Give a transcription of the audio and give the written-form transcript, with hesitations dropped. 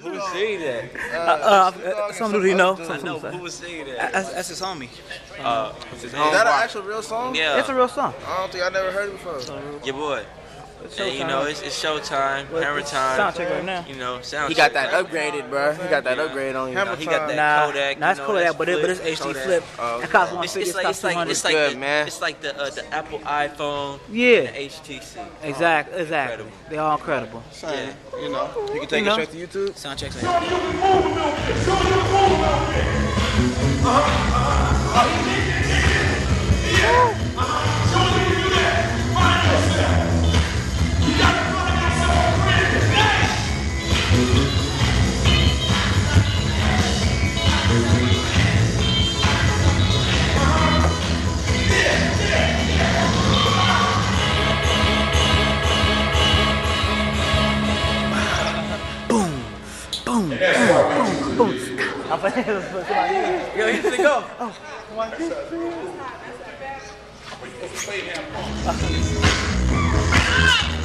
Who was saying that? Some dude he know. I know. Who was saying that? That's his homie. Is Is that an actual real song? Yeah. It's a real song. I don't think I never heard it before. Your boy. And you know, it's showtime, hammer time. Sound check right now. You know, sound He got check. that upgraded, bro. He got that upgrade on you. You know, he got that Kodak. Nah, it's you know, Kodak, but it's HD Kodak. flip. That costs 150. It's like good, the, man. It's like the Apple iPhone. Yeah. And the HTC. Exactly. Incredible. They all incredible. Yeah. You know, you can take it straight to YouTube. Sound checks. Boom. I'm playing for somebody. Yo, he's gonna go. Oh, come on.